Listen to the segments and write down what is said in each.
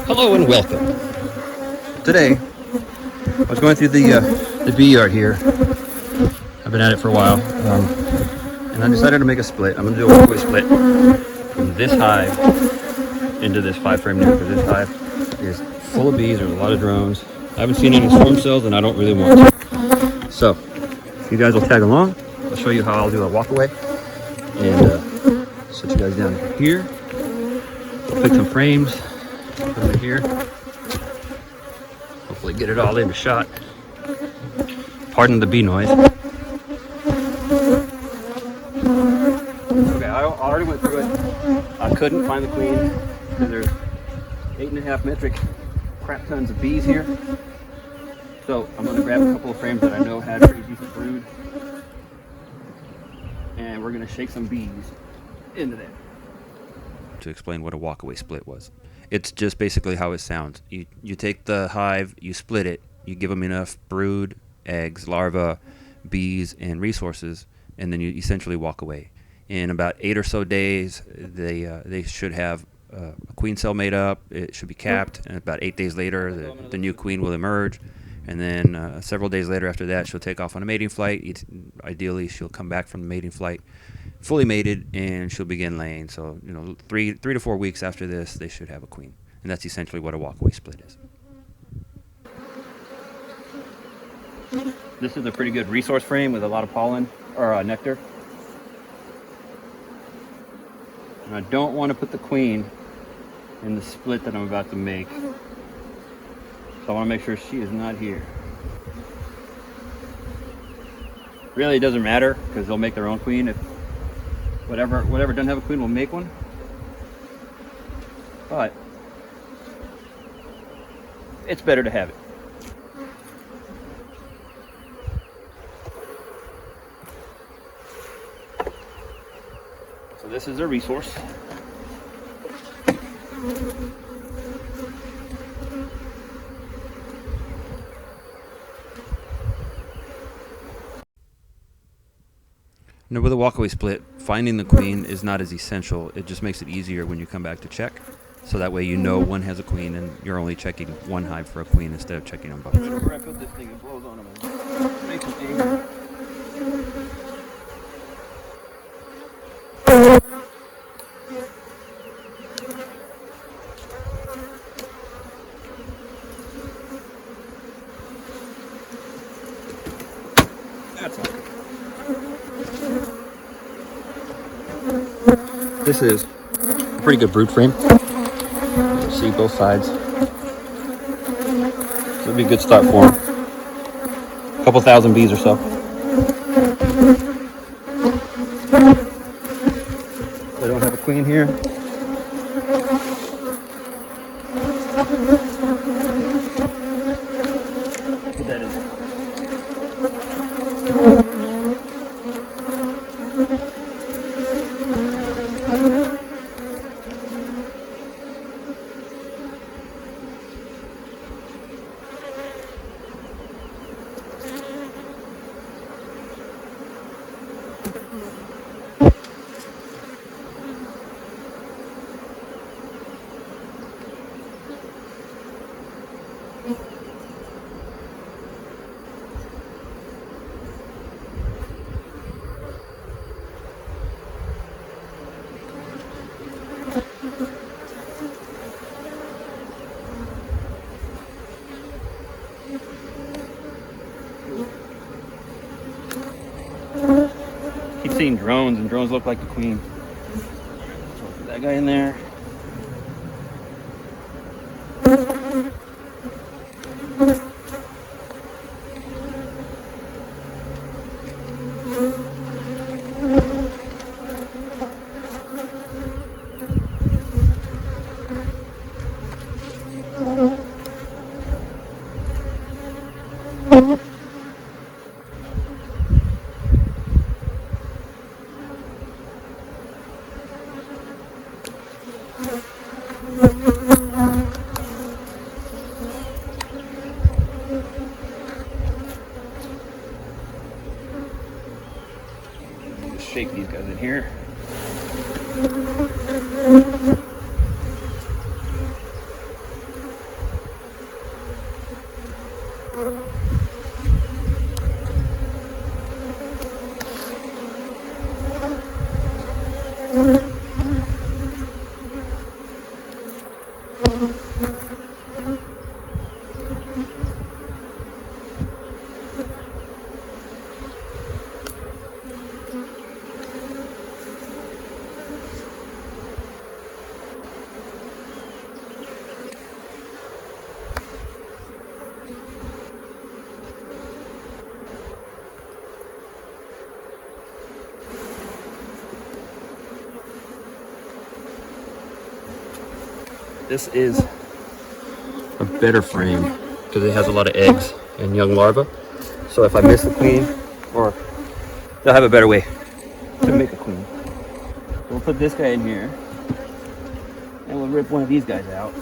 Hello and welcome. Today, I was going through the bee yard here. I've been at it for a while, and I decided to make a split. I'm going to do a walkaway split from this hive into this 5 frame new, because this hive is full of bees. There's a lot of drones. I haven't seen any swarm cells, and I don't really want to. So, if you guys will tag along, I'll show you how I'll do a walkaway, and set you guys down here. I'll pick some frames, put them in here. Hopefully get it all into shot. Pardon the bee noise. Okay, I already went through it. I couldn't find the queen because there's 8.5 metric crap tons of bees here. So I'm going to grab a couple of frames that I know had pretty decent brood, and we're going to shake some bees into there. To explain what a walkaway split was. It's just basically how it sounds. You take the hive, you split it, you give them enough brood, eggs, larvae, bees, and resources, and then you essentially walk away. In about 8 or so days, they should have a queen cell made up. It should be capped, and about 8 days later, the new queen will emerge. And then several days later after that, she'll take off on a mating flight. Ideally, she'll come back from the mating flight fully mated, and she'll begin laying. So, 3 to 4 weeks after this, they should have a queen. And that's essentially what a walkaway split is. This is a pretty good resource frame with a lot of pollen, or nectar. And I don't want to put the queen in the split that I'm about to make. So I want to make sure she is not here. Really, it doesn't matter, because they'll make their own queen. If whatever doesn't have a queen will make one. But it's better to have it. So this is a resource. Now, with a walkaway split, finding the queen is not as essential. It just makes it easier when you come back to check. So that way you know one has a queen, and you're only checking one hive for a queen instead of checking on both. Whenever I put this thing, it blows on them and makes it angry. That's all. This is a pretty good brood frame. You see both sides. This would be a good start for them. A couple thousand bees or so. They don't have a queen here. Put that in. Keep seeing drones, and drones look like the queen. Put that guy in there. Shake these guys in here. This is a better frame because it has a lot of eggs and young larvae. So if I miss the queen, or they'll have a better way to make a queen. We'll put this guy in here and we'll rip one of these guys out.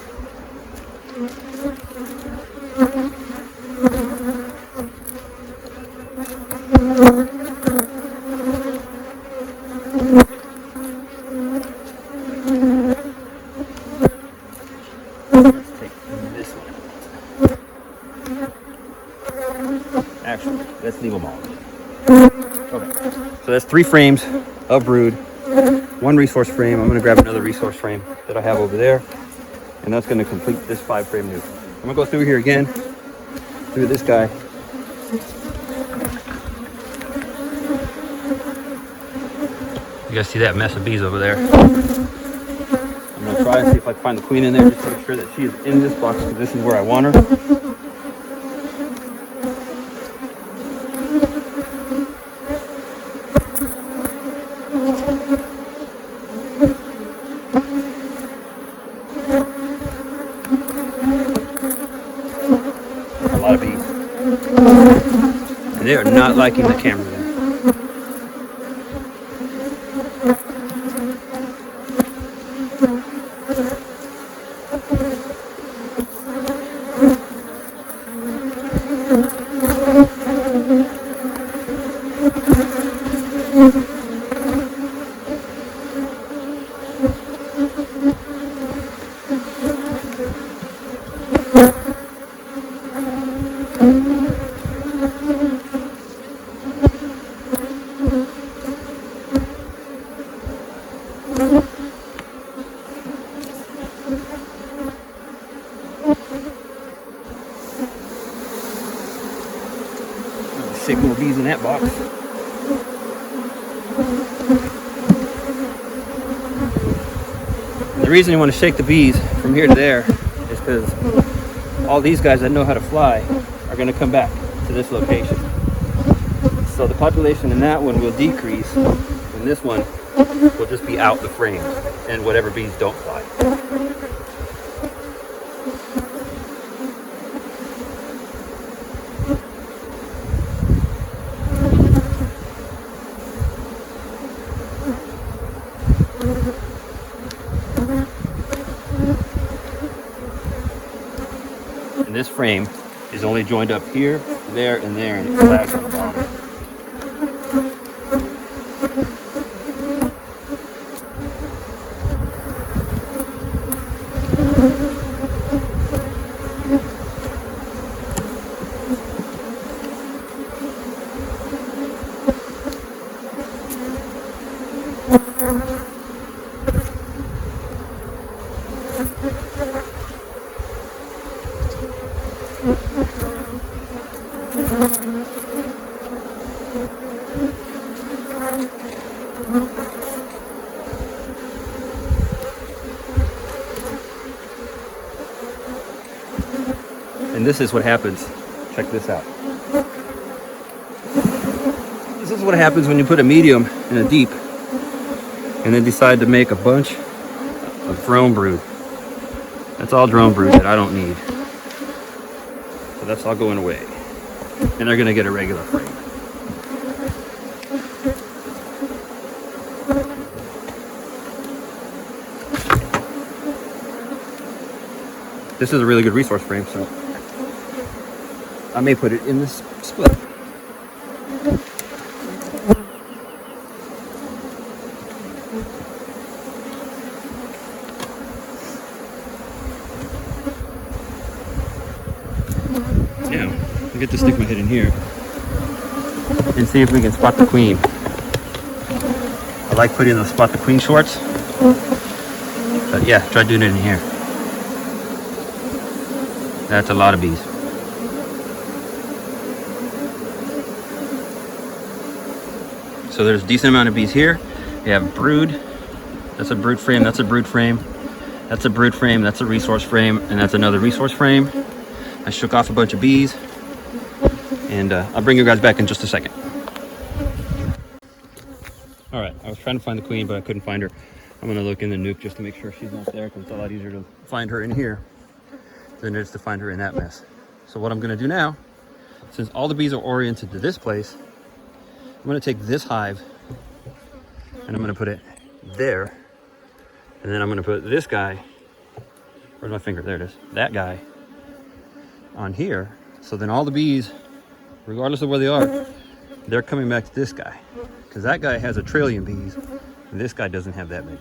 Actually, let's leave them all. Okay, so that's 3 frames of brood, 1 resource frame. I'm gonna grab another resource frame that I have over there, and that's gonna complete this 5 frame nuke. I'm gonna go through here again, through this guy. You guys see that mess of bees over there? I'm gonna try and see if I can find the queen in there, just to make sure that she is in this box, because this is where I want her. A lot of bees. And they are not liking the camera there. Shake more bees in that box. And the reason you want to shake the bees from here to there is because all these guys that know how to fly are going to come back to this location. So the population in that one will decrease, and this one will just be out the frame, and whatever bees don't fly. And this frame is only joined up here, there, and there, and it flags on the bottom. And this is what happens. Check this out. This is what happens when you put a medium and a deep and then decide to make a bunch of drone brood. That's all drone brood that I don't need. So that's all going away. And they're gonna get a regular frame. This is a really good resource frame, so I may put it in this split. Now, get to stick my head in here and see if we can spot the queen. I like putting those spot the queen shorts, but yeah, try doing it in here. That's a lot of bees. So there's a decent amount of bees here. We have brood. That's a brood frame. That's a brood frame. That's a brood frame. That's a resource frame, and that's another resource frame. I shook off a bunch of bees, and I'll bring you guys back in just a second. All right, I was trying to find the queen, but I couldn't find her. I'm gonna look in the nuke just to make sure she's not there, because it's a lot easier to find her in here than it is to find her in that mess. So what I'm gonna do now, since all the bees are oriented to this place, I'm gonna take this hive and I'm gonna put it there, and then I'm gonna put this guy, where's my finger? There it is, that guy on here. So then all the bees, regardless of where they are, they're coming back to this guy, because that guy has 1 trillion bees and this guy doesn't have that many.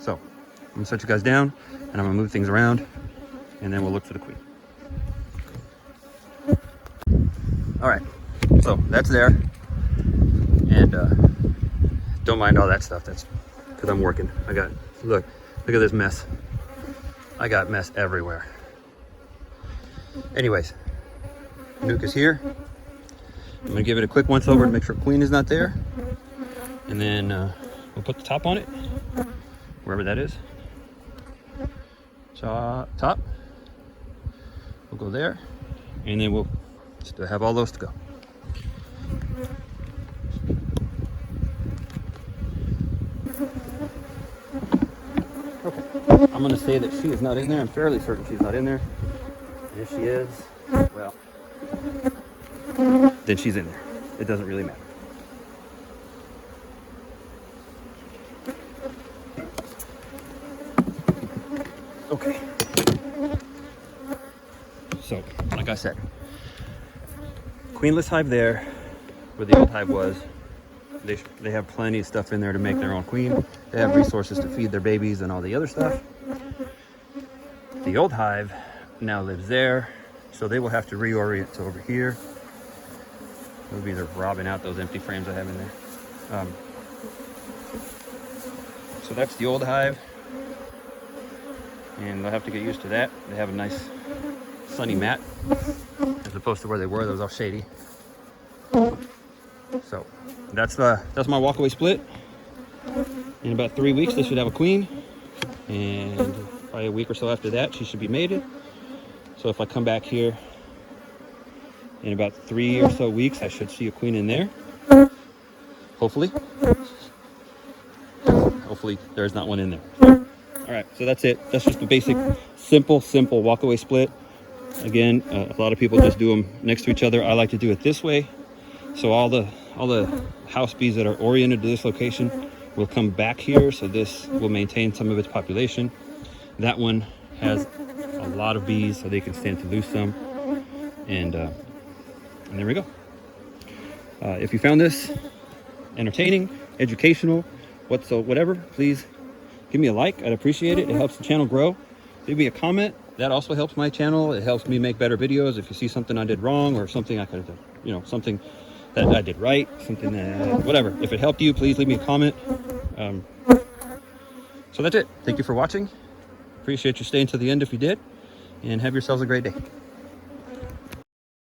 So I'm gonna set you guys down and I'm gonna move things around, and then we'll look for the queen. All right, so that's there, and don't mind all that stuff. That's because I'm working. I got, look at this mess. I got mess everywhere. Anyways, nuke is here. I'm gonna give it a quick once over to make sure queen is not there, and then we'll put the top on it, wherever that is. Top. We'll go there, and then we'll still have all those to go. Okay, I'm gonna say that she is not in there. I'm fairly certain she's not in there. And if she is, well, then she's in there. It doesn't really matter. Okay. So, like I said, queenless hive there, where the old hive was. They have plenty of stuff in there to make their own queen. They have resources to feed their babies and all the other stuff. The old hive now lives there, so they will have to reorient to over here. They'll be either robbing out those empty frames I have in there. So that's the old hive, and they'll have to get used to that. They have a nice sunny mat, as opposed to where they were. That was all shady. So that's my walkaway split. In about 3 weeks, they should have a queen, and probably a week or so after that, she should be mated. So if I come back here in about 3 or so weeks, I should see a queen in there. Hopefully. Hopefully there's not one in there. All right, so that's it. That's just the basic, simple walkaway split. Again, a lot of people just do them next to each other. I like to do it this way. So all the house bees that are oriented to this location will come back here. So this will maintain some of its population. That one has a lot of bees, so they can stand to lose some. And there we go. If you found this entertaining, educational, whatever, please give me a like. I'd appreciate it. It helps the channel grow. Leave me a comment. That also helps my channel. It helps me make better videos. If you see something I did wrong, or something I could have done, something that I did right, something that, whatever. If it helped you, please leave me a comment. So that's it. Thank you for watching. Appreciate you staying to the end if you did, and have yourselves a great day.